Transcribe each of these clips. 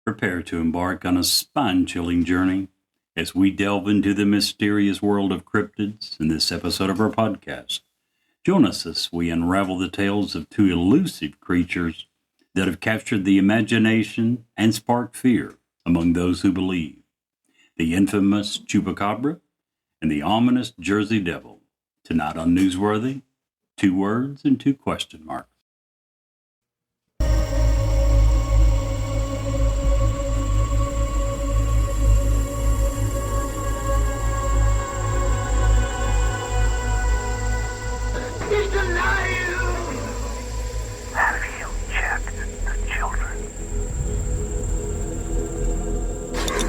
Prepare to embark on a spine-chilling journey as we delve into the mysterious world of cryptids in this episode of our podcast. Join us as we unravel the tales of two elusive creatures that have captured the imagination and sparked fear among those who believe. The infamous Chupacabra and the ominous Jersey Devil. Tonight on Newsworthy, 2 words and 2 question marks. He's alive! Have you checked the children?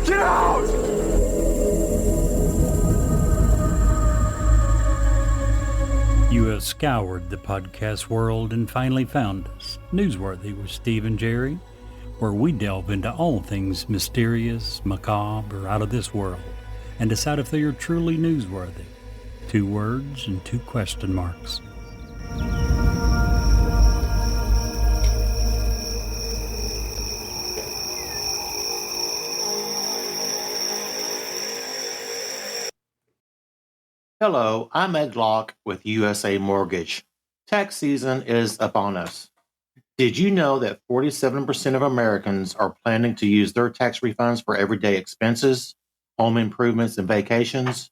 Get out! You have scoured the podcast world and finally found us, Newsworthy with Steve and Jerry, where we delve into all things mysterious, macabre, or out of this world, and decide if they are truly newsworthy. 2 words and 2 question marks. Hello, I'm Ed Locke with USA Mortgage. Tax season is upon us. Did you know that 47% of Americans are planning to use their tax refunds for everyday expenses, home improvements, and vacations?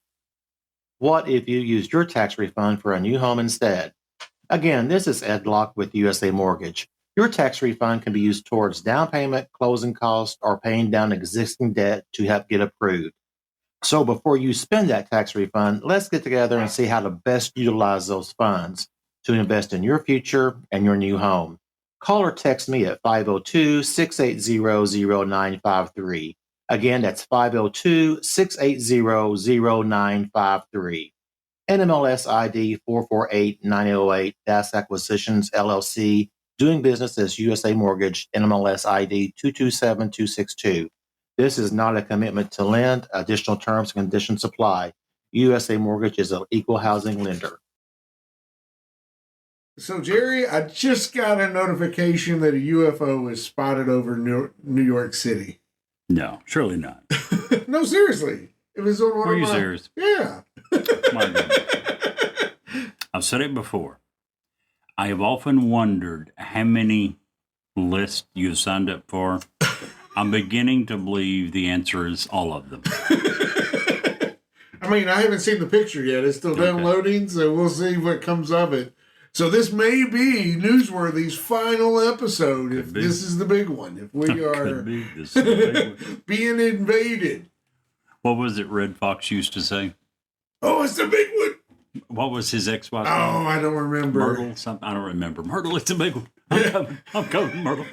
What if you used your tax refund for a new home instead? Again, this is Ed Locke with USA Mortgage. Your tax refund can be used towards down payment, closing costs, or paying down existing debt to help get approved. So before you spend that tax refund, let's get together and see how to best utilize those funds to invest in your future and your new home. Call or text me at 502-680-0953. Again, that's 502-680-0953. NMLS ID 448908, DAS Acquisitions, LLC, doing business as USA Mortgage, NMLS ID 227262. This is not a commitment to lend. Additional terms and conditions apply. USA Mortgage is an equal housing lender. So, Jerry, I just got a notification that a UFO was spotted over New York City. No, surely not. No, seriously. It was on one Are of you my... serious? Yeah. My goodness. I've said it before. I have often wondered how many lists you've signed up for. I'm beginning to believe the answer is all of them. I mean, I haven't seen the picture yet. It's still downloading, so we'll see what comes of it. So this may be Newsworthy's final episode, if this is the big one, if we are being invaded. What was it Red Fox used to say? Oh, it's the big one. What was his ex-wife? Oh, I don't remember. Myrtle? Something? I don't remember. Myrtle, it's a big one. I'm coming, Myrtle.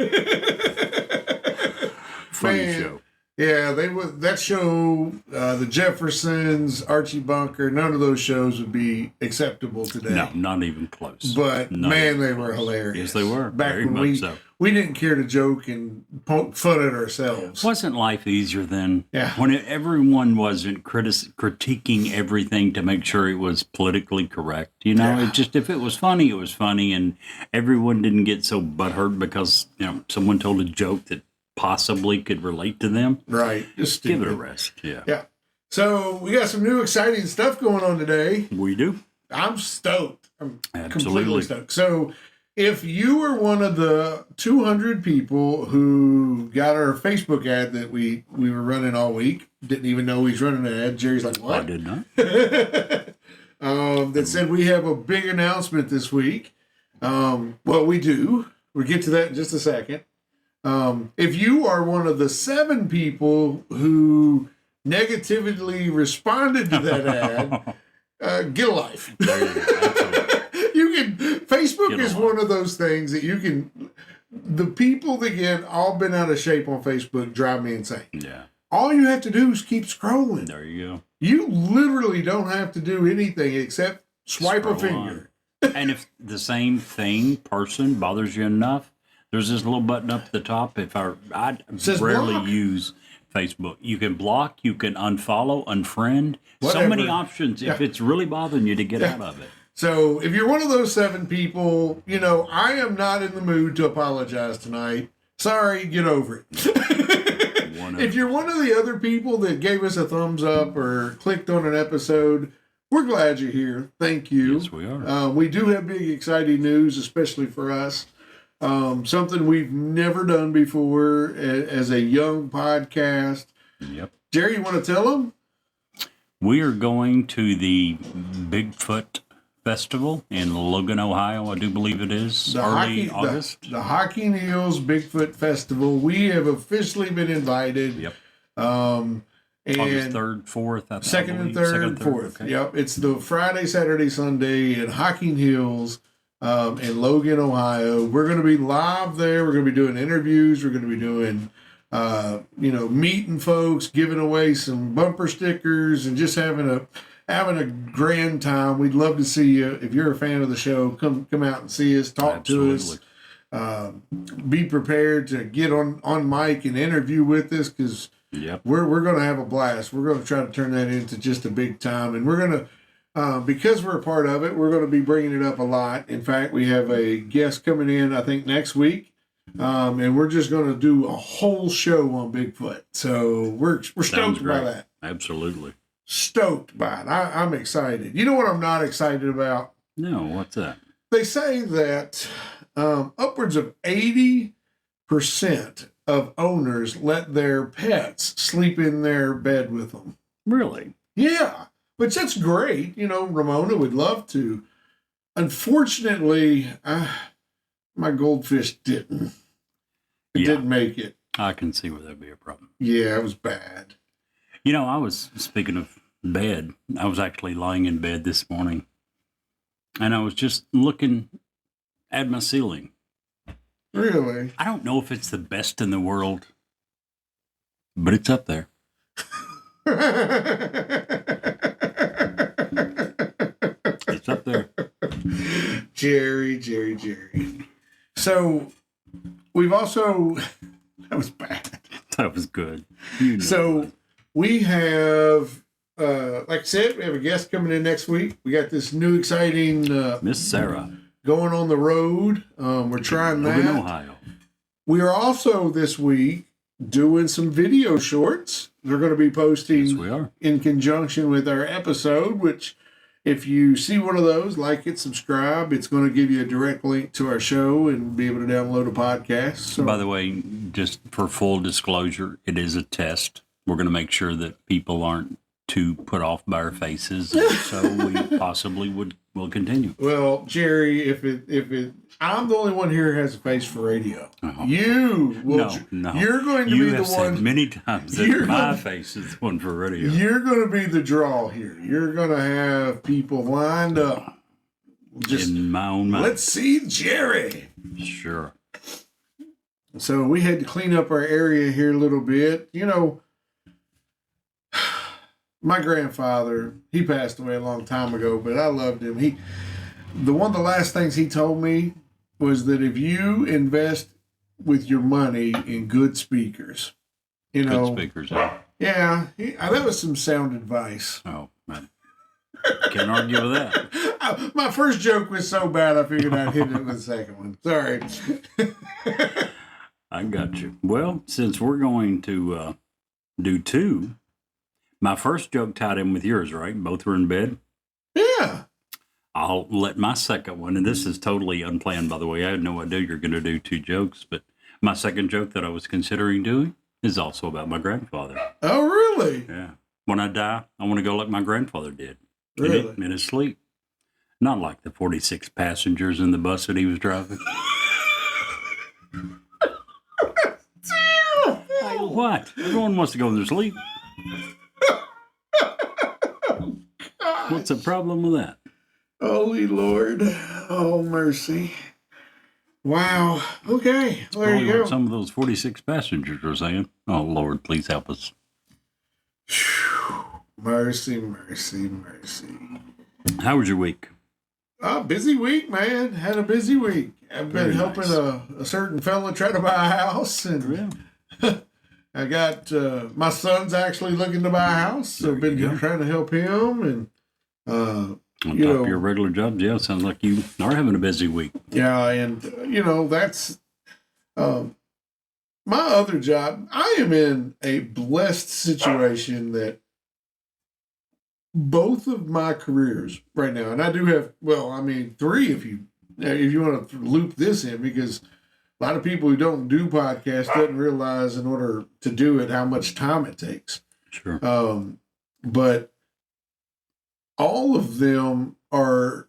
Funny show. Yeah, that show, the Jeffersons, Archie Bunker, none of those shows would be acceptable today. No, not even close. But man, they were hilarious. Yes, they were. Back Very when much so. We didn't care to joke and poke fun at ourselves. Wasn't life easier then? Yeah. When everyone wasn't critiquing everything to make sure it was politically correct. You know, Yeah. it just, if it was funny, it was funny, and everyone didn't get so butthurt because, someone told a joke that possibly could relate to them. Right. Just Give it a stupid. rest. Yeah. Yeah. So we got some new exciting stuff going on today. We do. I'm stoked. I'm Absolutely. completely stoked. So if you were one of the 200 people who got our Facebook ad that we were running all week, didn't even know he's running an ad, Jerry's like, what? I did not. That said we have a big announcement this week. Well, we do. We'll get to that in just a second. If you are one of the 7 people who negatively responded to that ad, get a life. There you go. Absolutely. Facebook is one of those things that you can, the people that get all bent out of shape on Facebook drive me insane. Yeah. All you have to do is keep scrolling. There you go. You literally don't have to do anything except swipe a Scroll finger. And if the same person bothers you enough, there's this little button up at the top. I Says rarely block. use Facebook. You can block, you can unfollow, unfriend. So many Whatever. options if it's really bothering you to get out of it. So if you're one of those 7 people, I am not in the mood to apologize tonight. Sorry, get over it. one of If you're one of the other people that gave us a thumbs up or clicked on an episode, we're glad you're here. Thank you. Yes, we are. We do have big, exciting news, especially for us. Something we've never done before as a young podcast. Yep. Jerry, you want to tell them? We are going to the Bigfoot Festival in Logan, Ohio. I do believe it is early August. The Hocking Hills Bigfoot Festival. We have officially been invited. Yep. And August 3rd, 4th, I think. Second and third, fourth. Okay. Yep. It's the Friday, Saturday, Sunday in Hocking Hills in Logan, Ohio. We're going to be live there. We're going to be doing interviews. We're going to be doing, meeting folks, giving away some bumper stickers, and just having a grand time. We'd love to see you. If you're a fan of the show, come out and see us, talk to us. Be prepared to get on mic and interview with us, because Yep. we're going to have a blast. We're going to try to turn that into just a big time, and we're going to, because we're a part of it, we're going to be bringing it up a lot. In fact, we have a guest coming in, I think, next week, and we're just going to do a whole show on Bigfoot. So we're stoked by that. Absolutely. Stoked by it. I'm excited. You know what I'm not excited about? No, what's that? They say that upwards of 80% of owners let their pets sleep in their bed with them. Really? Yeah, but that's great. Ramona would love to. Unfortunately, my goldfish didn't. It didn't make it. I can see where that'd be a problem. Yeah, it was bad. I was, speaking of bed, I was actually lying in bed this morning, and I was just looking at my ceiling. Really? I don't know if it's the best in the world, but it's up there. It's up there. Jerry. So we've also, that was bad. That was good. So we have, like I said, we have a guest coming in next week. We got this new exciting Miss Sarah, going on the road. We're trying Logan, that. Ohio. We are also this week doing some video shorts. They're going to be posting Yes, we are. in conjunction with our episode, which if you see one of those, like it, subscribe. It's going to give you a direct link to our show and be able to download a podcast. So, By the way, just for full disclosure, it is a test. We're going to make sure that people aren't too put off by our faces, and so we possibly will continue. well, Jerry, if it, I'm the only one here who has a face for radio. Oh. You will. No. You're going to You be have the said one. many times that You're my gonna- face is the one for radio. You're going to be the draw here. You're going to have people lined up. Just in my own mind. let's see Jerry. Sure. So we had to clean up our area here a little bit. My grandfather, he passed away a long time ago, but I loved him. The last things he told me was that if you invest with your money in good speakers, Good speakers. Huh? yeah, that was some sound advice. Oh, man. Can't argue with that. My first joke was so bad, I figured I'd hit it with the second one. Sorry. I got you. Well, since we're going to do two, my first joke tied in with yours, right? Both were in bed. Yeah. I'll let my second one, and this is totally unplanned, by the way. I had no idea you're going to do two jokes, but my second joke that I was considering doing is also about my grandfather. Oh, really? Yeah. When I die, I want to go like my grandfather did. Really? In his sleep. Not like the 46 passengers in the bus that he was driving. What? Everyone wants to go in their sleep. What's the problem with that? Holy Lord. Oh, mercy. Wow. Okay. Well, there Probably you what go. some of those 46 passengers were saying. Oh, Lord, please help us. Mercy. How was your week? Busy week, man. Had a busy week. I've been Very helping nice. a certain fella try to buy a house, and I got my son's actually looking to buy a house, so There I've been you go. trying to help him, and On you top know, of your regular jobs, yeah, sounds like you are having a busy week. yeah, and that's my other job, I am in a blessed situation that both of my careers right now, and I do have, well, I mean, three if you want to loop this in, because a lot of people who don't do podcasts doesn't realize in order to do it how much time it takes. Sure. But all of them are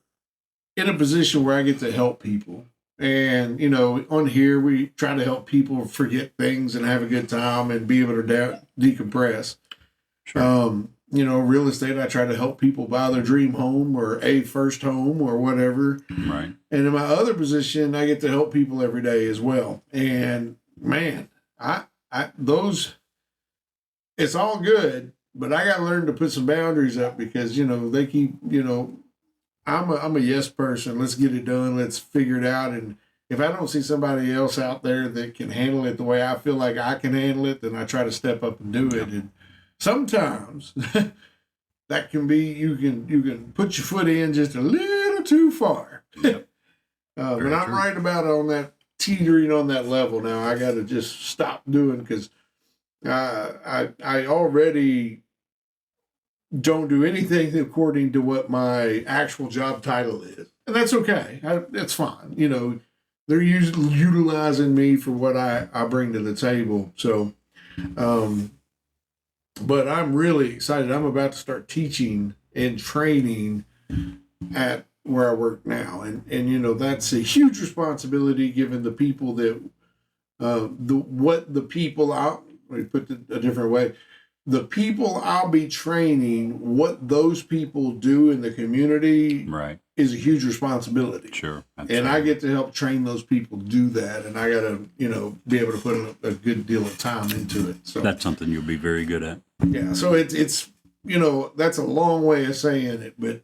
in a position where I get to help people. And, you know, on here, we try to help people forget things and have a good time and be able to decompress. Sure. You know, real estate, I try to help people buy their dream home or a first home or whatever. Right. And in my other position, I get to help people every day as well. And man, it's all good, but I got to learn to put some boundaries up because, you know, they keep, you know, I'm a yes person. Let's get it done. Let's figure it out. And if I don't see somebody else out there that can handle it the way I feel like I can handle it, then I try to step up and do it. And sometimes that can be, you can put your foot in just a little too far. Yep. But I'm true. right about on that teetering on that level now. I got to just stop doing because I already don't do anything according to what my actual job title is. And that's okay. That's fine. You know, they're utilizing me for what I bring to the table. So, but I'm really excited. I'm about to start teaching and training at where I work now. And you know, that's a huge responsibility given the people that, let me put it a different way. The people I'll be training, what those people do in the community Right. is a huge responsibility. Sure. And I get to help train those people do that. And I got to, you know, be able to put a good deal of time into it. So That's something you'll be very good at. yeah. So it's, you know, that's a long way of saying it, but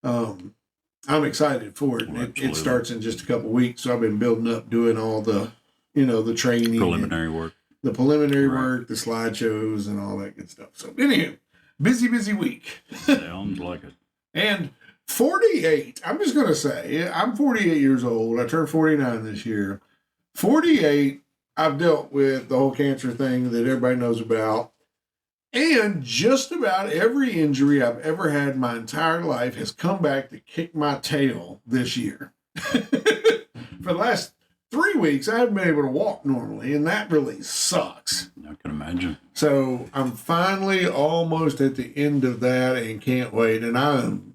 I'm excited for it. Oh, It absolutely. starts in just a couple of weeks. So I've been building up, doing all the, you know, the training. Preliminary work. The preliminary Right. work, the slideshows, and all that good stuff. So, anywho, busy week. Sounds like it. And 48, I'm just going to say, I'm 48 years old. I turned 49 this year. 48, I've dealt with the whole cancer thing that everybody knows about. And just about every injury I've ever had in my entire life has come back to kick my tail this year. For the last 3 weeks, I haven't been able to walk normally, and that really sucks. I can imagine. So I'm finally almost at the end of that and can't wait. And I am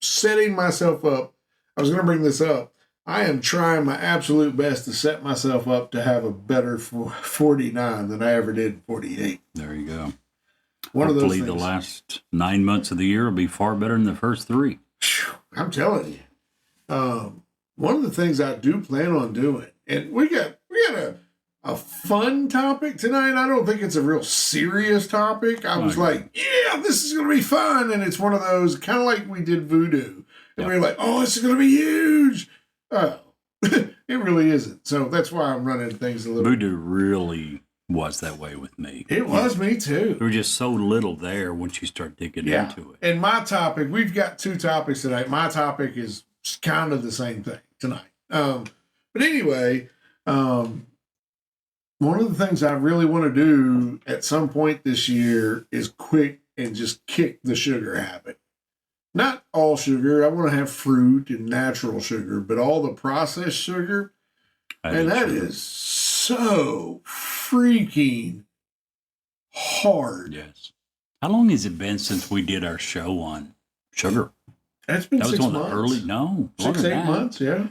setting myself up. I was going to bring this up. I am trying my absolute best to set myself up to have a better 49 than I ever did 48. There you go. One of those Hopefully things. the last 9 months of the year will be far better than the first 3. I'm telling you. One of the things I do plan on doing, and we got a fun topic tonight. I don't think it's a real serious topic. I was like, yeah, this is going to be fun. And it's one of those kind of like we did voodoo. And we were like, oh, this is going to be huge. Oh, it really isn't. So that's why I'm running things a little. Voodoo really was that way with me. It was me too. There was just so little there once you start digging into it. And my topic, we've got 2 topics tonight. My topic is kind of the same thing tonight. But anyway, one of the things I really want to do at some point this year is quit and just kick the sugar habit. Not all sugar. I want to have fruit and natural sugar, but all the processed sugar, and that is so freaking hard. Yes. How long has it been since we did our show on sugar? That's been That was 6 one of months. the early, no. 6, 8 that. months, yeah.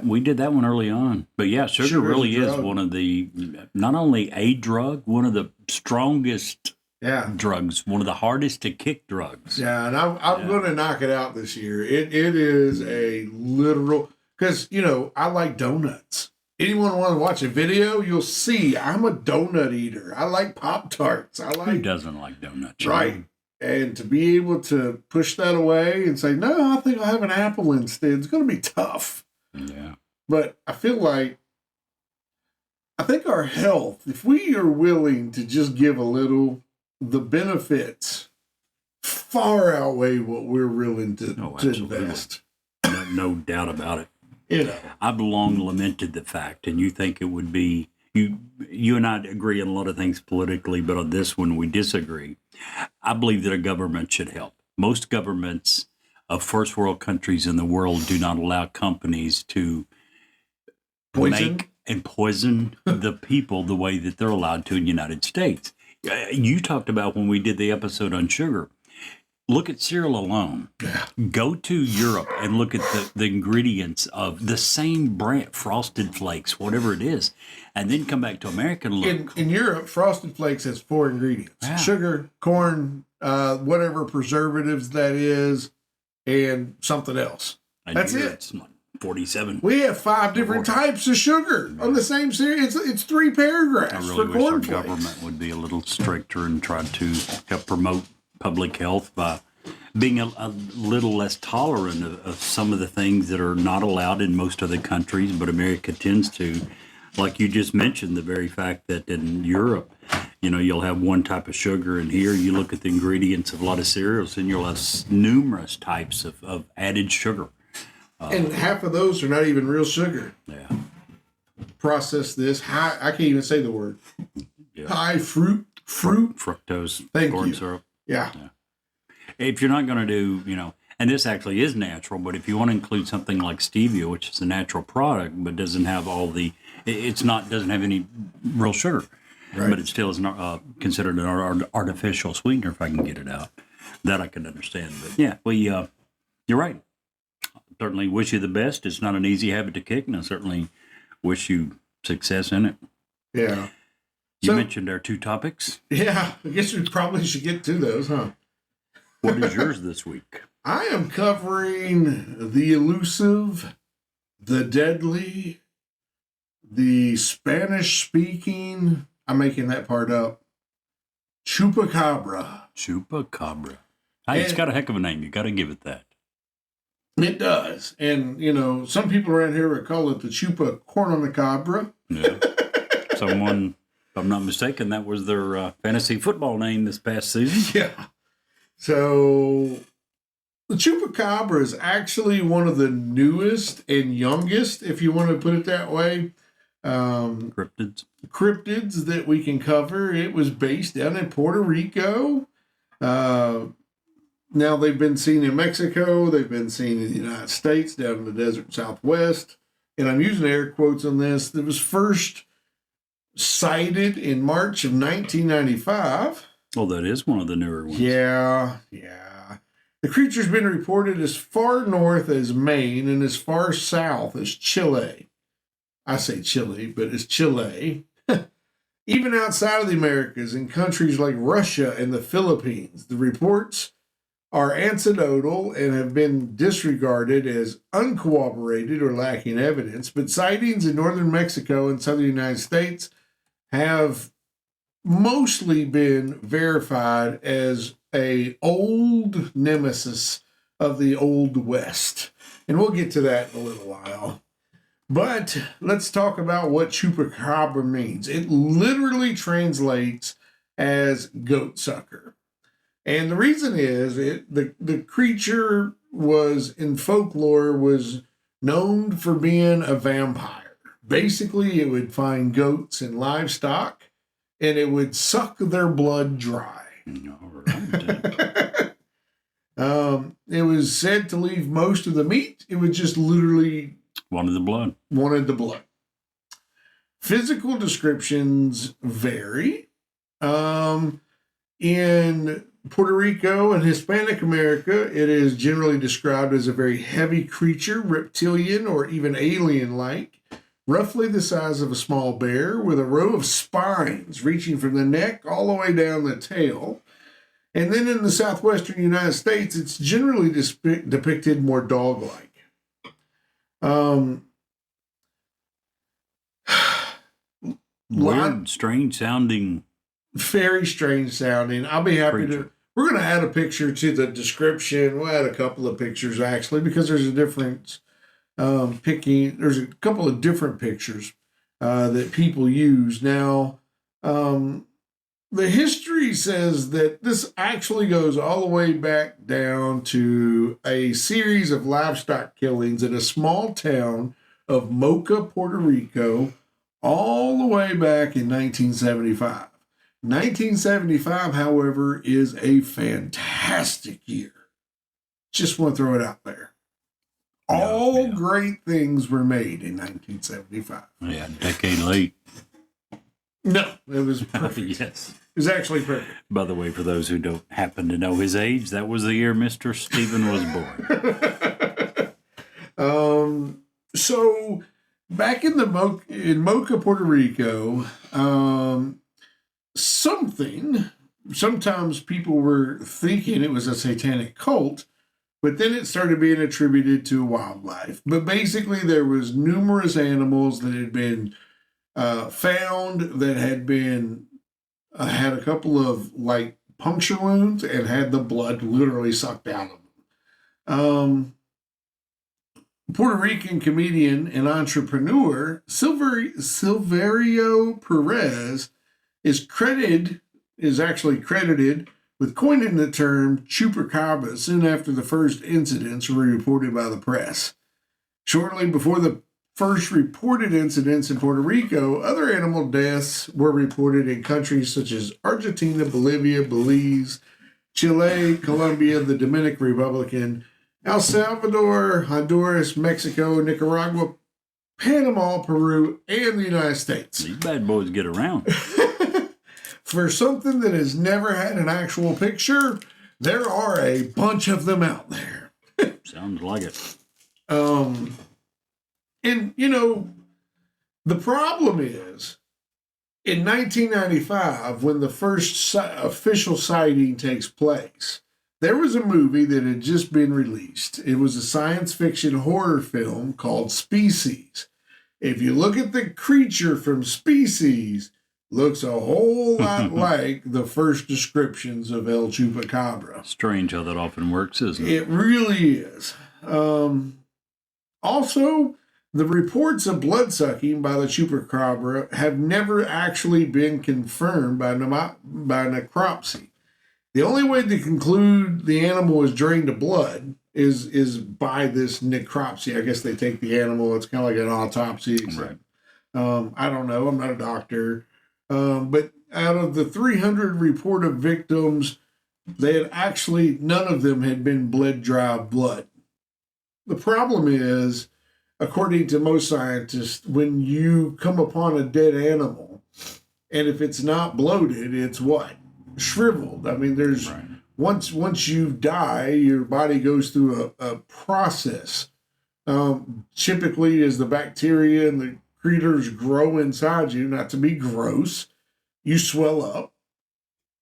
We did that one early on. But yeah, sugar Sugar's really a is drug. one of the, not only a drug, one of the strongest Yeah. drugs, one of the hardest to kick drugs. Yeah, and I'm going to knock it out this year. It is a literal, because, you know, I like donuts. Anyone want to watch a video, you'll see I'm a donut eater. I like Pop-Tarts. I Who like, doesn't like donuts? right. And to be able to push that away and say, no, I think I'll have an apple instead, it's going to be tough. Yeah. But I feel like, I think our health, if we are willing to just give a little, the benefits far outweigh what we're willing to absolutely. invest. No doubt about it. You know, I've long lamented the fact, and you think it would be you and I agree on a lot of things politically, but on this one we disagree. I believe that a government should help. Most governments of first world countries in the world do not allow companies to make and poison the people the way that they're allowed to in the United States. You talked about when we did the episode on sugar. Look at cereal alone. Yeah. Go to Europe and look at the ingredients of the same brand, Frosted Flakes, whatever it is, and then come back to America and look. In Europe, Frosted Flakes has 4 ingredients: Yeah. sugar, corn, whatever preservatives that is, and something else. And That's here it. It's like 47. We have 5 different types of sugar on the same series. It's 3 I paragraphs really for wish our cornflakes. government would be a little stricter and try to help promote public health by being a little less tolerant of some of the things that are not allowed in most other countries, but America tends to. Like you just mentioned, the very fact that in Europe, you'll have one type of sugar, and here you look at the ingredients of a lot of cereals, and you'll have numerous types of added sugar. And half of those are not even real sugar. Yeah. Process this high. I can't even say the word. Yeah. High fruit. Fructose, Thank corn you. syrup. Yeah. If you're not going to do, and this actually is natural, but if you want to include something like stevia, which is a natural product, but doesn't have doesn't have any real sugar, Right. but it still is not considered an artificial sweetener, if I can get it out, that I can understand. But yeah, you're right. Certainly wish you the best. It's not an easy habit to kick, and I certainly wish you success in it. Yeah. You So- mentioned our 2 topics. Yeah. I guess we probably should get to those, huh? What is yours this week? I am covering the elusive, the deadly, the Spanish-speaking, I'm making that part up, Chupacabra. Chupacabra. Hey, it's got a heck of a name. You got to give it that. It does. And, some people around here would call it the Chupa corn on the cabra. Yeah. Someone, if I'm not mistaken, that was their fantasy football name this past season. Yeah. So the Chupacabra is actually one of the newest and youngest, if you want to put it that way, cryptids that we can cover. It was based down in Puerto Rico. Now they've been seen in Mexico. They've been seen in the United States, down in the desert Southwest. And I'm using air quotes on this. It was first sighted in March of 1995. Oh, that is one of the newer ones. Yeah. The creature's been reported as far north as Maine and as far south as Chile. I say Chile, but it's Chile. Even outside of the Americas, in countries like Russia and the Philippines, the reports are anecdotal and have been disregarded as uncorroborated or lacking evidence. But sightings in northern Mexico and southern United States have mostly been verified as a old nemesis of the Old West. And we'll get to that in a little while. But let's talk about what Chupacabra means. It literally translates as goat sucker. And the reason is the creature was, in folklore, was known for being a vampire. Basically, it would find goats and livestock, and it would suck their blood dry. All right. It was said to leave most of the meat. It would just literally Wanted the blood. Physical descriptions vary. In Puerto Rico and Hispanic America, it is generally described as a very heavy creature, reptilian or even alien-like, roughly the size of a small bear, with a row of spines reaching from the neck all the way down the tail. And then in the southwestern United States, it's generally depicted more dog-like. Weird, strange sounding. Very strange sounding. I'll be happy Creature. to. We're going to add a picture to the description. We'll add a couple of pictures actually, because there's a difference. There's a couple of different pictures that people use now. The history says that this actually goes all the way back down to a series of livestock killings in a small town of Mocha, Puerto Rico, all the way back in 1975. 1975, however, is a fantastic year. Just want to throw it out there. All great things were made in 1975. Yeah, a decade late. No, it was perfect. Yes. It was actually perfect. By the way, for those who don't happen to know his age, that was the year Mr. Stephen was born. So back in in Mocha, Puerto Rico, sometimes people were thinking it was a satanic cult, but then it started being attributed to wildlife. But basically, there was numerous animals that had been found that had been had a couple of like puncture wounds and had the blood literally sucked out of them. Puerto Rican comedian and entrepreneur Silverio Perez is actually credited with coining the term Chupacabra soon after the first incidents were reported by the press. Shortly before the first reported incidents in Puerto Rico, other animal deaths were reported in countries such as Argentina, Bolivia, Belize, Chile, Colombia, the Dominican Republic, El Salvador, Honduras, Mexico, Nicaragua, Panama, Peru, and the United States. These bad boys get around. For something that has never had an actual picture, there are a bunch of them out there. Sounds like it. And, you know, the problem is, in 1995, when the first official sighting takes place, there was a movie that had just been released. It was a science fiction horror film called Species. If you look at the creature from Species, looks a whole lot like the first descriptions of El Chupacabra. Strange how that often works, isn't it? It really is. Also, the reports of bloodsucking by the Chupacabra have never actually been confirmed by necropsy. The only way to conclude the animal was drained of blood is by this necropsy. I guess they take the animal. It's kind of like an autopsy. Right. I don't know. I'm not a doctor. But out of the 300 reported victims, none of them had been bled dry of blood. The problem is, according to most scientists, when you come upon a dead animal, and if it's not bloated, it's what? Shriveled. I mean, there's Right. once you die, your body goes through a process. Typically, as the bacteria and the creatures grow inside you, not to be gross, you swell up,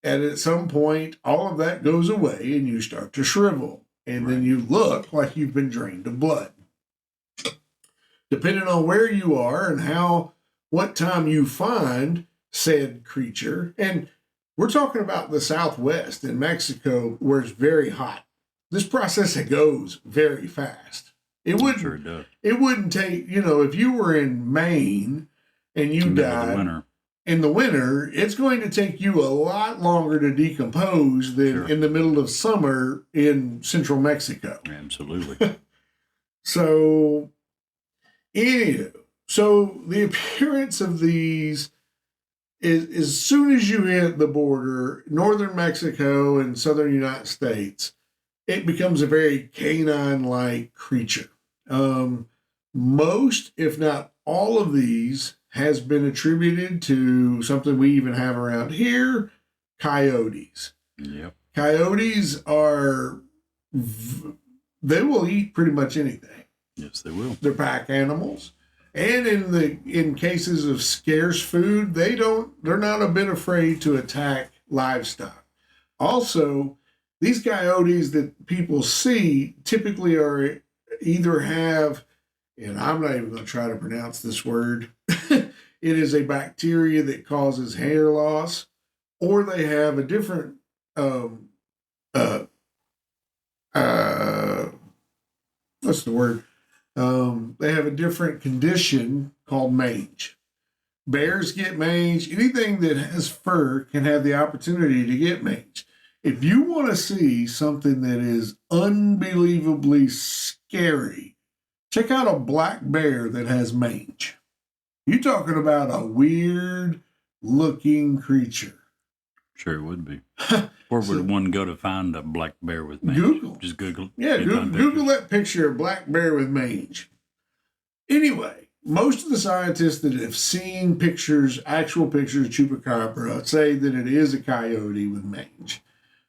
and at some point, all of that goes away, and you start to shrivel, and then you look like you've been drained of blood. Depending on where you are and what time you find said creature, and we're talking about the Southwest in Mexico, where it's very hot. This process goes very fast. It Sure it does. wouldn't take, if you were in Maine and you died in the winter, it's going to take you a lot longer to decompose than in the middle of summer in central Mexico. Absolutely. So, anywho, the appearance of these is as soon as you hit the border, northern Mexico and southern United States, it becomes a very canine-like creature. Most, if not all of these, has been attributed to something we even have around here, coyotes. Yep. Coyotes they will eat pretty much anything. Yes, they will. They're pack animals. And in cases of scarce food, they're not a bit afraid to attack livestock. Also, these coyotes that people see typically are either have, and I'm not even going to try to pronounce this word, it is a bacteria that causes hair loss, or they have a different what's the word? They have a different condition called mange. Bears get mange. Anything that has fur can have the opportunity to get mange. If you want to see something that is unbelievably scary, check out a black bear that has mange. You're talking about a weird looking creature. Sure, it would be. Where would one go to find a black bear with mange? Google. Just Google. Yeah, Google that picture of black bear with mange. Anyway, most of the scientists that have seen pictures, actual pictures of Chupacabra, say that it is a coyote with mange.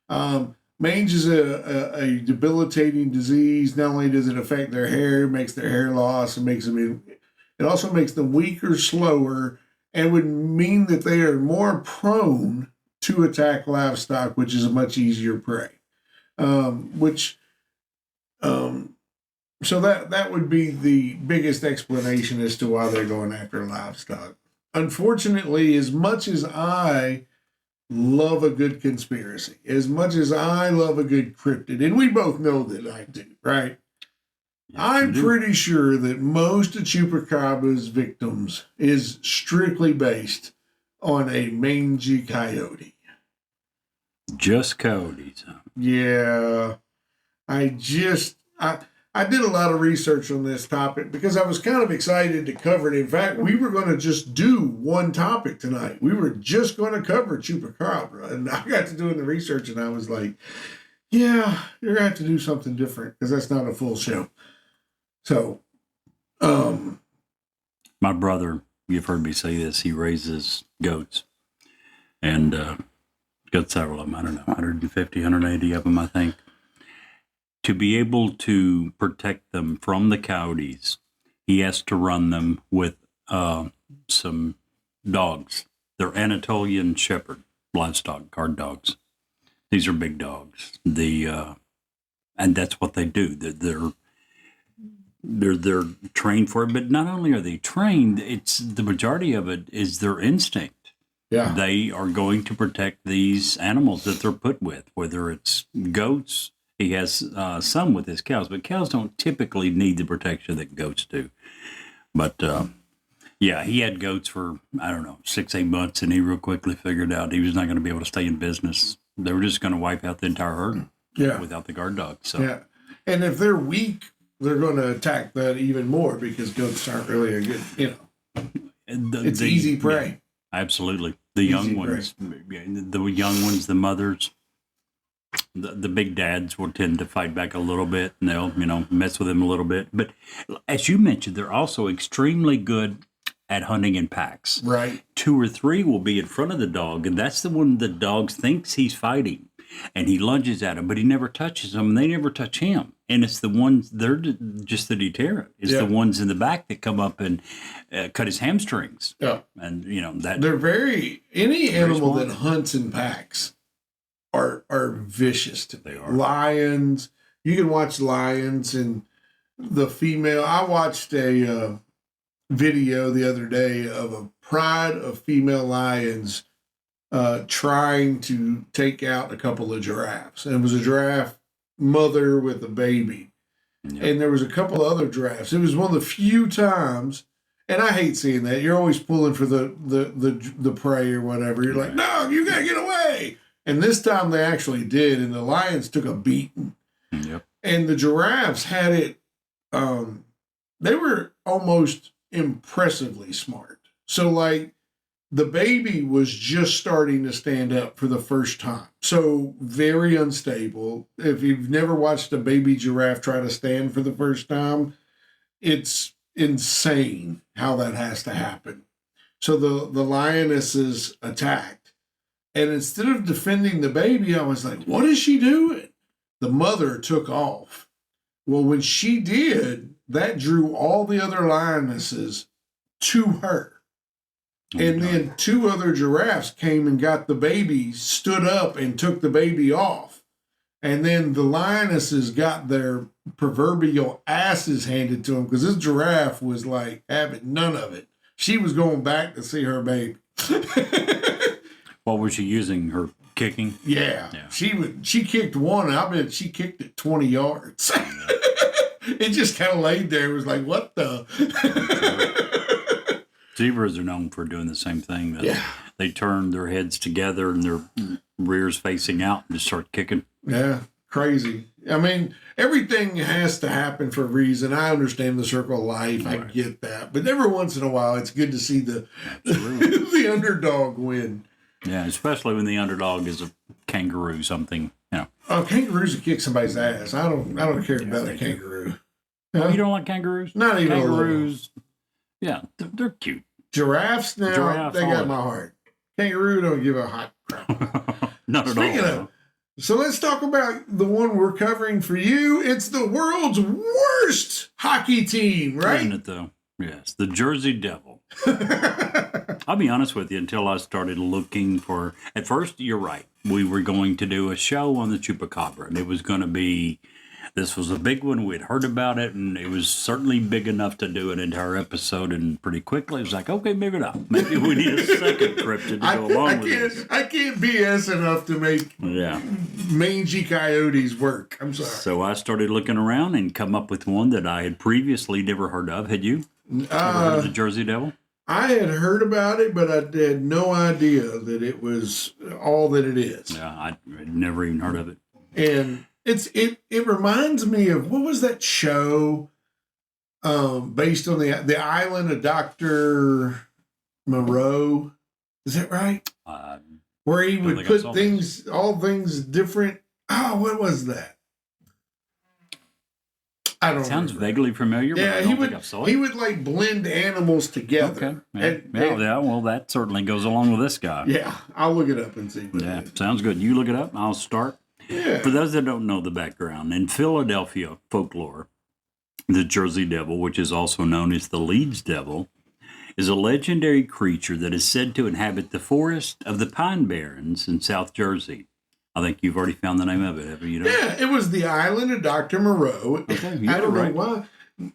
Mange is a debilitating disease. Not only does it affect their hair, it makes their hair loss, it also makes them weaker, slower, and would mean that they are more prone to attack livestock, which is a much easier prey. So that would be the biggest explanation as to why they're going after livestock. Unfortunately, as much as I love a good conspiracy, as much as I love a good cryptid, and we both know that I do, right? Yes, I'm pretty sure that most of Chupacabra's victims is strictly based on a mangy coyote. Just coyotes. Yeah. I did a lot of research on this topic because I was kind of excited to cover it. In fact, we were going to just do one topic tonight. We were just going to cover Chupacabra. And I got to doing the research and I was like, yeah, you're going to have to do something different because that's not a full show. So, my brother, you've heard me say this, he raises goats. And got several of them, I don't know, 150, 180 of them, I think. To be able to protect them from the coyotes, he has to run them with some dogs. They're Anatolian Shepherd livestock guard dogs. These are big dogs. And that's what they do. They're trained for it. But not only are they trained, it's the majority of it is their instinct. Yeah. They are going to protect these animals that they're put with, whether it's goats. He has some with his cows, but cows don't typically need the protection that goats do. But, yeah, he had goats for, 6-8 months, and he real quickly figured out he was not going to be able to stay in business. They were just going to wipe out the entire herd without the guard dog. So. Yeah, and if they're weak, they're going to attack that even more because goats aren't really a good, it's easy prey. Yeah, absolutely. The young ones, the mothers, the big dads will tend to fight back a little bit, and they'll, mess with them a little bit. But as you mentioned, they're also extremely good at hunting in packs. Right. 2 or 3 will be in front of the dog, and that's the one the dog thinks he's fighting. And he lunges at him, but he never touches them, and they never touch him. And it's the ones, they're just the deterrent. It's the ones in the back that come up and cut his hamstrings. Yeah. And, that. They're any animal that hunts in packs are vicious. They are. Lions, you can watch lions and the female. I watched a video the other day of a pride of female lions trying to take out a couple of giraffes. And it was a giraffe mother with a baby. Yep. And there was a couple of other giraffes. It was one of the few times, and I hate seeing that. You're always pulling for the prey or whatever. You're like, no, you got to get away. And this time they actually did, and the lions took a beating. Yep. And the giraffes had it, they were almost impressively smart. So, like, the baby was just starting to stand up for the first time. So very unstable. If you've never watched a baby giraffe try to stand for the first time, it's insane how that has to happen. So the lionesses attacked. And instead of defending the baby, I was like, what is she doing? The mother took off. Well, when she did, that drew all the other lionesses to her. And then 2 other giraffes came and got the baby, stood up and took the baby off. And then the lionesses got their proverbial asses handed to them because this giraffe was like having none of it. She was going back to see her baby. What was she using? Her kicking? Yeah. She kicked one. I bet she kicked it 20 yards. It just kind of laid there. It was like, what the? Zebras are known for doing the same thing. Yeah. They turn their heads together and their rears facing out and just start kicking. Yeah, crazy. I mean, everything has to happen for a reason. I understand the circle of life. I get that. But every once in a while, it's good to see the the underdog win. Yeah, especially when the underdog is a kangaroo, something, you know. Oh, kangaroos would kick somebody's ass. I don't care about a kangaroo. Oh, you don't like kangaroos? Not even kangaroos. Yeah, they're cute. Giraffes now, Giraffe, they got my heart. Kangaroo don't give a hot crap. Not at Speaking all. of, so let's talk about the one we're covering for you. It's the world's worst hockey team, right? Isn't it, though? Yes, the Jersey Devil. I'll be honest with you, until I started looking for... At first, you're right. We were going to do a show on the Chupacabra, and it was going to be... This was a big one. We'd heard about it, and it was certainly big enough to do an entire episode, and pretty quickly it was like, okay, maybe not. Maybe we need a second cryptid to go along with this. I can't BS enough to make mangy coyotes work. I'm sorry. So I started looking around and come up with one that I had previously never heard of. Had you ever heard of the Jersey Devil? I had heard about it, but I had no idea that it was all that it is. Yeah, I had never even heard of it. And it reminds me of, what was that show based on the island of Dr. Moreau? Is that right? Where he would put all things different. Oh, what was that? I don't know. Sounds vaguely familiar, but Yeah, I don't think I saw it. he would like blend animals together. Okay. Yeah, well, that certainly goes along with this guy. Yeah, I'll look it up and see. Yeah, sounds good. You look it up, I'll start. Yeah. For those that don't know the background, in Philadelphia folklore, the Jersey Devil, which is also known as the Leeds Devil, is a legendary creature that is said to inhabit the forest of the Pine Barrens in South Jersey. I think you've already found the name of it, haven't you? Yeah, it was the island of Dr. Moreau. Okay, I don't know why.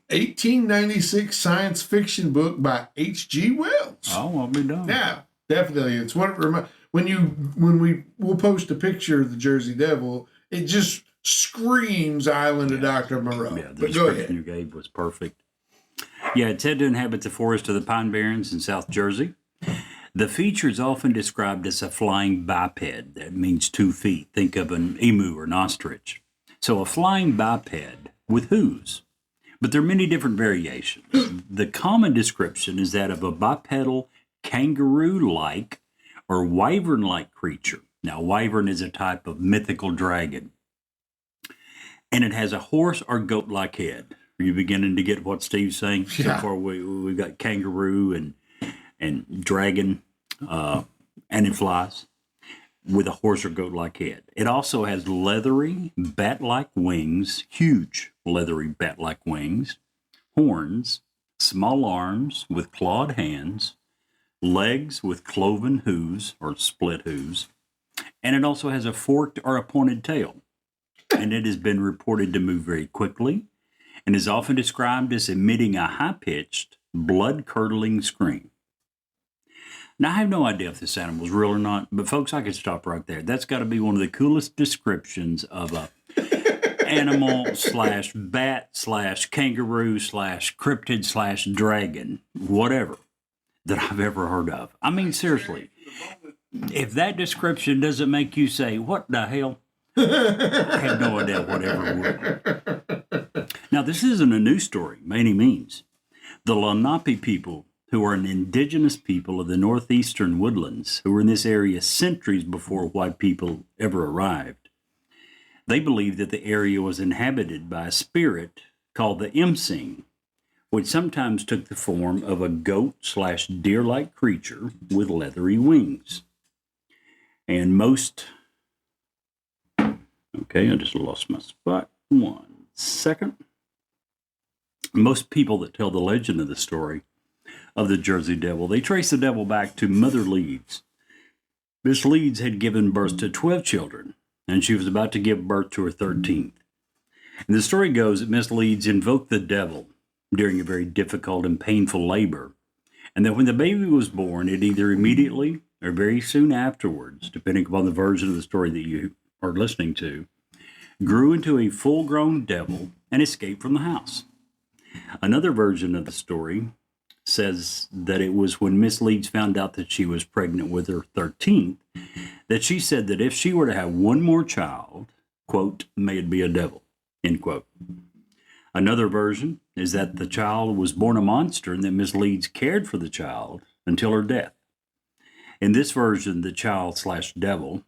1896 science fiction book by H.G. Wells. Oh, I'll be done. Yeah, definitely. It's what it reminds. We'll post a picture of the Jersey Devil, it just screams Island of Dr. Moreau. Yeah, the but go description ahead. you gave was perfect. Yeah, it's said to inhabit the forest of the Pine Barrens in South Jersey. The feature is often described as a flying biped. That means 2 feet. Think of an emu or an ostrich. So a flying biped with hooves. But there are many different variations. The common description is that of a bipedal kangaroo-like or wyvern-like creature. Now, wyvern is a type of mythical dragon. And it has a horse or goat-like head. Are you beginning to get what Steve's saying? Yeah. So far, we've got kangaroo and dragon, and it flies with a horse or goat-like head. It also has leathery, bat-like wings, huge leathery bat-like wings, horns, small arms with clawed hands, legs with cloven hooves or split hooves, and it also has a forked or a pointed tail. And it has been reported to move very quickly and is often described as emitting a high-pitched, blood-curdling scream. Now, I have no idea if this animal is real or not, but folks, I could stop right there. That's got to be one of the coolest descriptions of a animal / bat / kangaroo / cryptid / dragon, whatever, that I've ever heard of. I mean, seriously, if that description doesn't make you say, what the hell? I have no idea whatever would. Now, this isn't a new story by any means. The Lenape people, who are an indigenous people of the northeastern woodlands, who were in this area centuries before white people ever arrived, they believed that the area was inhabited by a spirit called the Imsing, which sometimes took the form of a goat / deer-like creature with leathery wings. And most... Okay, I just lost my spot. 1 second. Most people that tell the legend of the story of the Jersey Devil, they trace the devil back to Mother Leeds. Miss Leeds had given birth to 12 children, and she was about to give birth to her 13th. And the story goes that Miss Leeds invoked the devil during a very difficult and painful labor, and that when the baby was born, it either immediately or very soon afterwards, depending upon the version of the story that you are listening to, grew into a full-grown devil and escaped from the house. Another version of the story says that it was when Miss Leeds found out that she was pregnant with her 13th, that she said that if she were to have one more child, quote, may it be a devil, end quote. Another version is that the child was born a monster and that Miss Leeds cared for the child until her death. In this version, the child/devil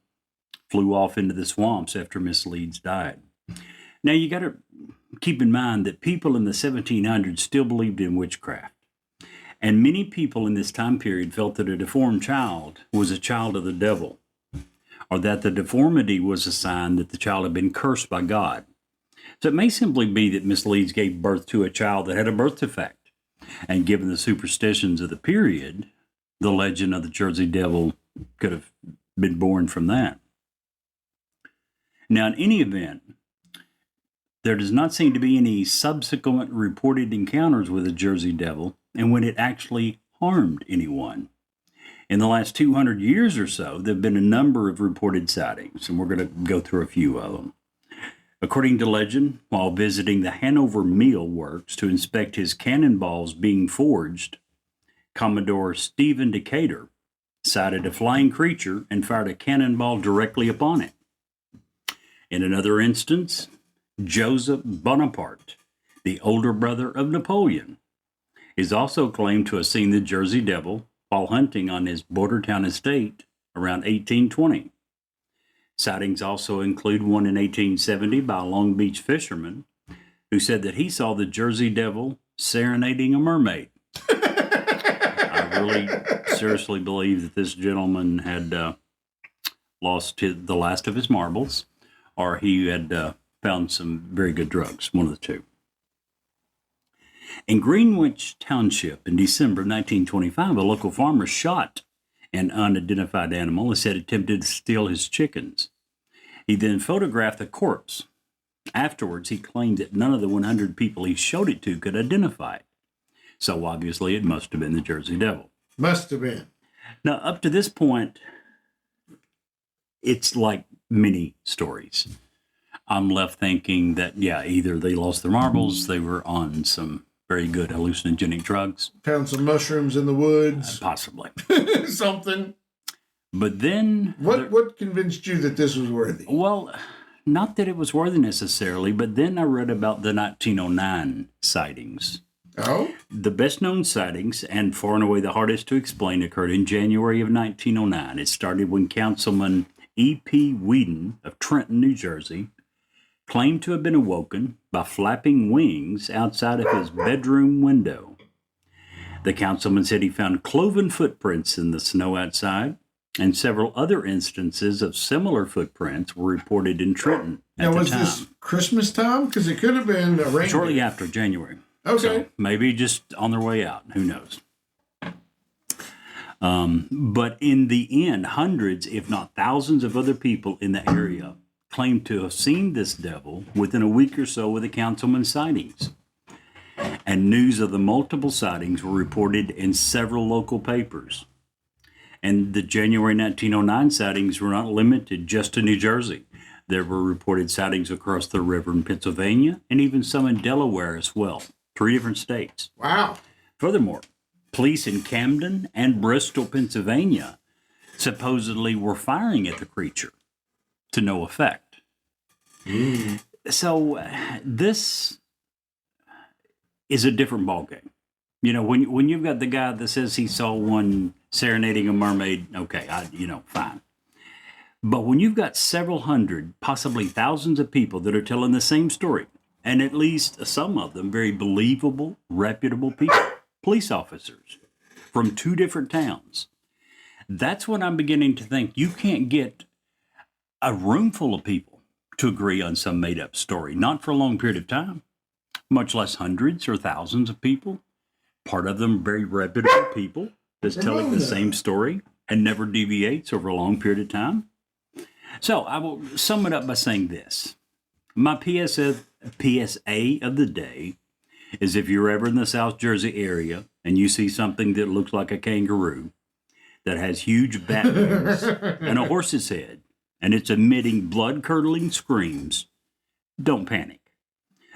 flew off into the swamps after Miss Leeds died. Now, you got to keep in mind that people in the 1700s still believed in witchcraft. And many people in this time period felt that a deformed child was a child of the devil, or that the deformity was a sign that the child had been cursed by God. So it may simply be that Miss Leeds gave birth to a child that had a birth defect. And given the superstitions of the period, the legend of the Jersey Devil could have been born from that. Now, in any event, there does not seem to be any subsequent reported encounters with the Jersey Devil and when it actually harmed anyone. In the last 200 years or so, there have been a number of reported sightings, and we're going to go through a few of them. According to legend, while visiting the Hanover Mill Works to inspect his cannonballs being forged, Commodore Stephen Decatur sighted a flying creature and fired a cannonball directly upon it. In another instance, Joseph Bonaparte, the older brother of Napoleon, is also claimed to have seen the Jersey Devil while hunting on his Bordertown estate around 1820. Sightings also include one in 1870 by a Long Beach fisherman who said that he saw the Jersey Devil serenading a mermaid. I really seriously believe that this gentleman had lost the last of his marbles, or he had found some very good drugs, one of the two. In Greenwich Township in December of 1925, a local farmer shot an unidentified animal and said it attempted to steal his chickens. He then photographed the corpse. Afterwards, he claimed that none of the 100 people he showed it to could identify it. So obviously, it must have been the Jersey Devil. Must have been. Now, up to this point, it's like many stories. I'm left thinking that, yeah, either they lost their marbles, they were on some very good hallucinogenic drugs. Found some mushrooms in the woods. Possibly. Something. But then... What convinced you that this was worthy? Well, not that it was worthy necessarily, but then I read about the 1909 sightings. Oh? The best-known sightings, and far and away the hardest to explain, occurred in January of 1909. It started when Councilman E.P. Whedon of Trenton, New Jersey, claimed to have been awoken by flapping wings outside of his bedroom window. The councilman said he found cloven footprints in the snow outside, and several other instances of similar footprints were reported in Trenton at now, the was time. this Christmas time? Because it could have been a rain. Shortly after January. Okay. So maybe just on their way out. Who knows? But in the end, hundreds, if not thousands of other people in the area claimed to have seen this devil within a week or so of the councilman's sightings. And news of the multiple sightings were reported in several local papers. And the January 1909 sightings were not limited just to New Jersey. There were reported sightings across the river in Pennsylvania and even some in Delaware as well. 3 different states. Wow. Furthermore, police in Camden and Bristol, Pennsylvania, supposedly were firing at the creature to no effect. So this is a different ballgame. You know, when you've got the guy that says he saw one serenading a mermaid, okay, fine. But when you've got several hundred, possibly thousands of people that are telling the same story, and at least some of them very believable, reputable people, police officers from 2 different towns, that's when I'm beginning to think you can't get a room full of people to agree on some made-up story, not for a long period of time, much less hundreds or thousands of people, part of them very reputable people that's telling the same story and never deviates over a long period of time. So I will sum it up by saying this. My PSA of the day is if you're ever in the South Jersey area and you see something that looks like a kangaroo that has huge bat wings and a horse's head, and it's emitting blood-curdling screams, don't panic.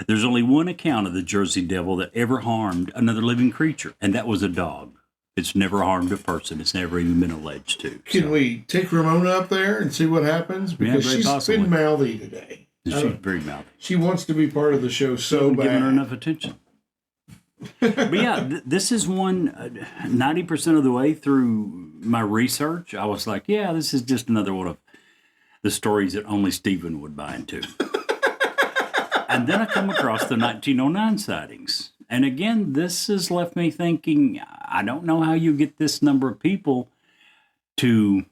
There's only one account of the Jersey Devil that ever harmed another living creature, and that was a dog. It's never harmed a person. It's never even been alleged to. Can we take Ramona up there and see what happens? Because she's possibly. been mouthy today. She's very mouthy. She wants to be part of the show so Haven't bad. given her enough attention. But yeah, this is one 90% of the way through my research. I was like, yeah, this is just another one of the stories that only Stephen would buy into. And then I come across the 1909 sightings. And again, this has left me thinking, I don't know how you get this number of people to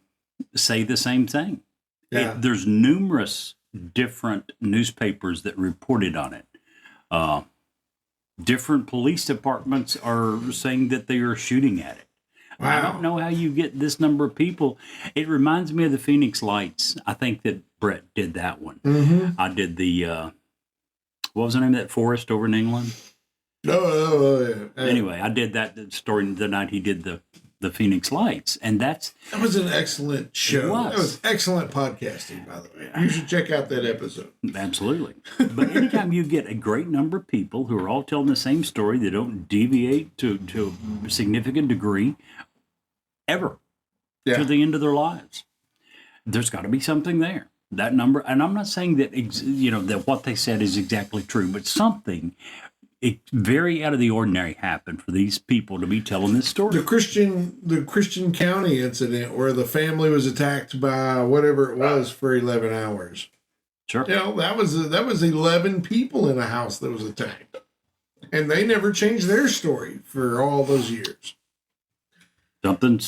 say the same thing. Yeah. There's numerous different newspapers that reported on it. Different police departments are saying that they are shooting at it. Wow. I don't know how you get this number of people. It reminds me of the Phoenix Lights. I think that Brett did that one. Mm-hmm. I did the, what was the name of that forest over in England? Yeah. Anyway, I did that story the night he did the Phoenix Lights. And that was an excellent show. It was. That was excellent podcasting, by the way. You should check out that episode. Absolutely. But anytime you get a great number of people who are all telling the same story, they don't deviate to a significant degree ever to the end of their lives, there's got to be something there. That number, and I'm not saying that, that what they said is exactly true, but something very out of the ordinary happened for these people to be telling this story. The Christian County incident where the family was attacked by whatever it was for 11 hours. Sure. That was 11 people in a house that was attacked. And they never changed their story for all those years. Something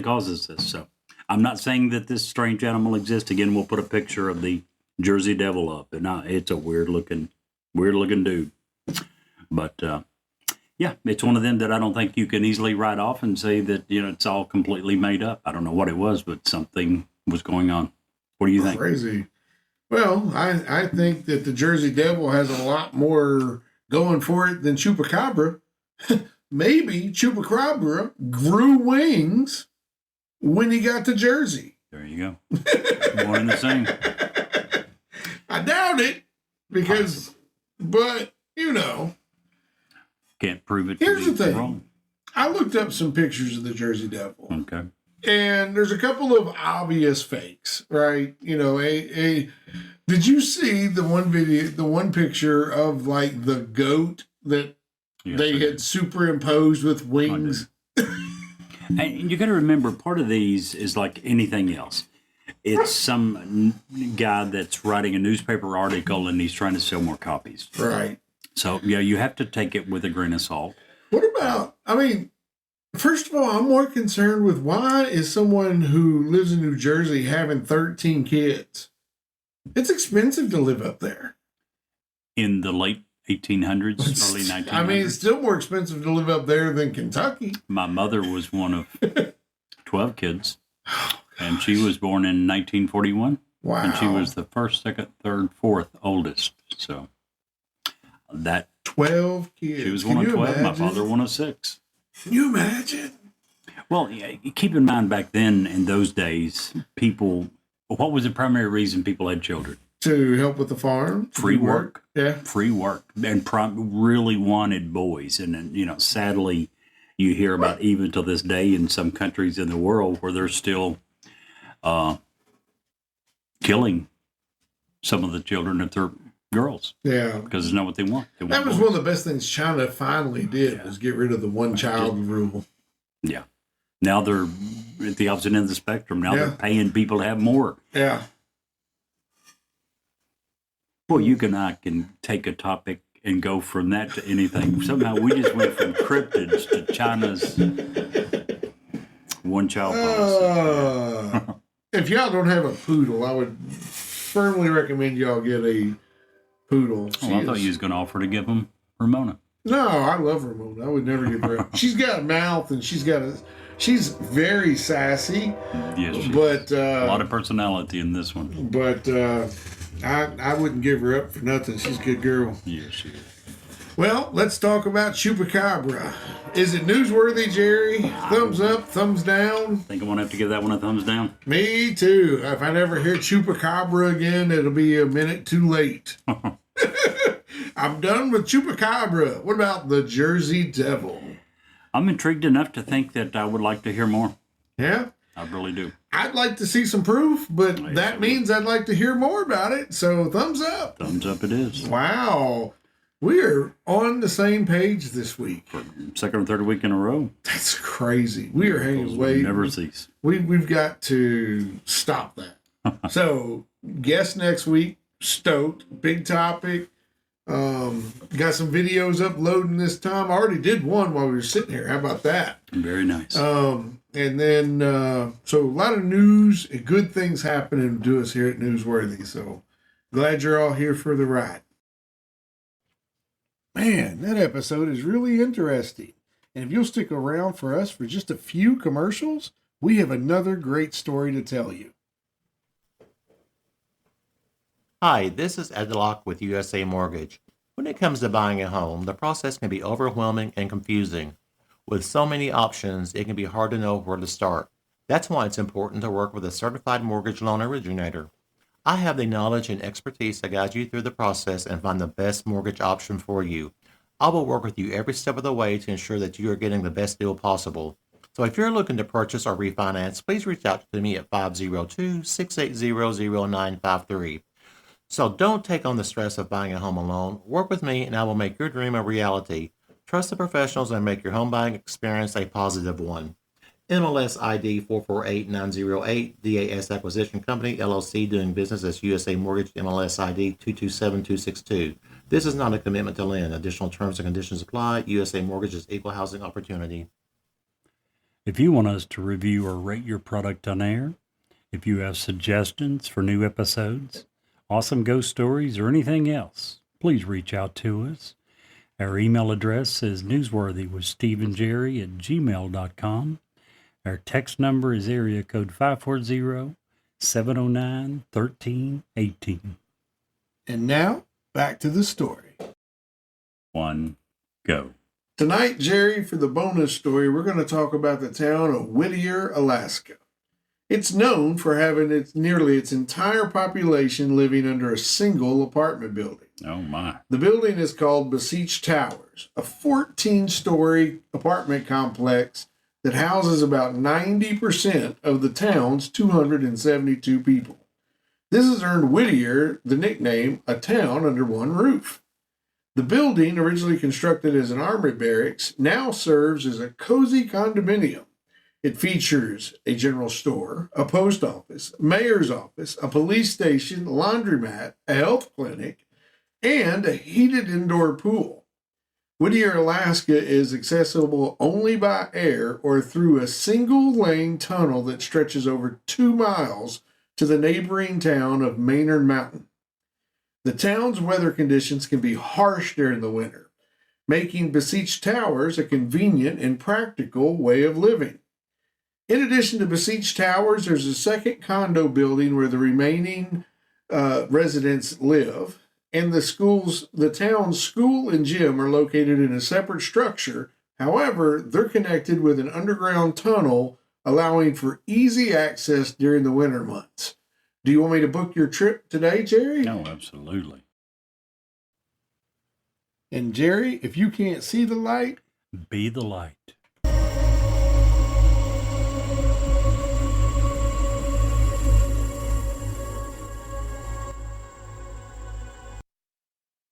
causes this. So I'm not saying that this strange animal exists. Again, we'll put a picture of the Jersey Devil up, and it's a weird looking dude. But yeah, it's one of them that I don't think you can easily write off and say that it's all completely made up. I don't know what it was, but something was going on. What do you think? Crazy. Well, I think that the Jersey Devil has a lot more going for it than Chupacabra. Maybe Chupacabra grew wings when he got to Jersey. There you go. One and the same. I doubt it because, but can't prove it. Here's the thing. Wrong. I looked up some pictures of the Jersey Devil. Okay. And there's a couple of obvious fakes, right? Did you see the one picture of like the goat that they had superimposed with wings? And you got to remember, part of these is like anything else. It's some guy that's writing a newspaper article and he's trying to sell more copies. Right. So, yeah, you have to take it with a grain of salt. What about, first of all, I'm more concerned with why is someone who lives in New Jersey having 13 kids? It's expensive to live up there. In the late 1800s, early 1900s. It's still more expensive to live up there than Kentucky. My mother was one of 12 kids, and she was born in 1941. Wow. And she was the first, second, third, fourth oldest. So that 12 kids. She was one of 12. My father one of 6. Can you imagine? Well, keep in mind back then, in those days, what was the primary reason people had children? To help with the farm. Free work. Yeah. Free work. And really wanted boys. And then, sadly, you hear about even to this day in some countries in the world where they're still killing some of the children if they're girls. Yeah. Because it's not what they want. That was one of the best things China finally did was get rid of the one-child rule. Yeah. Now they're at the opposite end of the spectrum. Now they're paying people to have more. Yeah. Boy, you and I can take a topic and go from that to anything. Somehow we just went from cryptids to China's one-child policy. If y'all don't have a poodle, I would firmly recommend y'all get a poodle. I thought you was going to offer to give them Ramona. No, I love Ramona. I would never give her up. She's got a mouth and she's very sassy. Yes, but a lot of personality in this one. But I wouldn't give her up for nothing. She's a good girl. Yes, she is. Well, let's talk about Chupacabra. Is it newsworthy, Jerry? Thumbs up, thumbs down? Think I'm going to have to give that one a thumbs down. Me too. If I never hear Chupacabra again, it'll be a minute too late. I'm done with Chupacabra. What about the Jersey Devil? I'm intrigued enough to think that I would like to hear more. Yeah? I really do. I'd like to see some proof, but Absolutely. that means I'd like to hear more about it. So thumbs up. Thumbs up it is. Wow. We are on the same page this week. For second or third week in a row. That's crazy. We are hanging Those way. never cease. We've got to stop that. So guess next week. Stoked. Big topic. Got some videos uploading this time. I already did one while we were sitting here. How about that? Very nice. And then so a lot of news and good things happening to us here at Newsworthy. So glad you're all here for the ride. Man, that episode is really interesting. And if you'll stick around for us for just a few commercials, we have another great story to tell you. Hi, this is Ed Locke with USA Mortgage. When it comes to buying a home, the process can be overwhelming and confusing. With so many options, it can be hard to know where to start. That's why it's important to work with a certified mortgage loan originator. I have the knowledge and expertise to guide you through the process and find the best mortgage option for you. I will work with you every step of the way to ensure that you are getting the best deal possible. So if you're looking to purchase or refinance, please reach out to me at 502-680-0953. So don't take on the stress of buying a home alone. Work with me and I will make your dream a reality. Trust the professionals and make your home buying experience a positive one. MLS ID 448908, DAS Acquisition Company, LLC, doing business as USA Mortgage, MLS ID 227262. This is not a commitment to lend. Additional terms and conditions apply. USA Mortgage is equal housing opportunity. If you want us to review or rate your product on air, if you have suggestions for new episodes, awesome ghost stories, or anything else, please reach out to us. Our email address is newsworthyWithSteveandJerry@gmail.com. Our text number is area code 540-709-1318. And now, back to the story. 1, go. Tonight, Jerry, for the bonus story, we're going to talk about the town of Whittier, Alaska. It's known for having nearly its entire population living under a single apartment building. Oh, my. The building is called Beseech Towers, a 14-story apartment complex that houses about 90% of the town's 272 people. This has earned Whittier the nickname, a town under one roof. The building, originally constructed as an army barracks, now serves as a cozy condominium. It features a general store, a post office, mayor's office, a police station, laundromat, a health clinic, and a heated indoor pool. Whittier, Alaska is accessible only by air or through a single-lane tunnel that stretches over 2 miles to the neighboring town of Maynard Mountain. The town's weather conditions can be harsh during the winter, making Beseech Towers a convenient and practical way of living. In addition to Beseech Towers, there's a second condo building where the remaining residents live, and the town's school and gym are located in a separate structure. However, they're connected with an underground tunnel, allowing for easy access during the winter months. Do you want me to book your trip today, Jerry? No, absolutely. And Jerry, if you can't see the light, Be the light.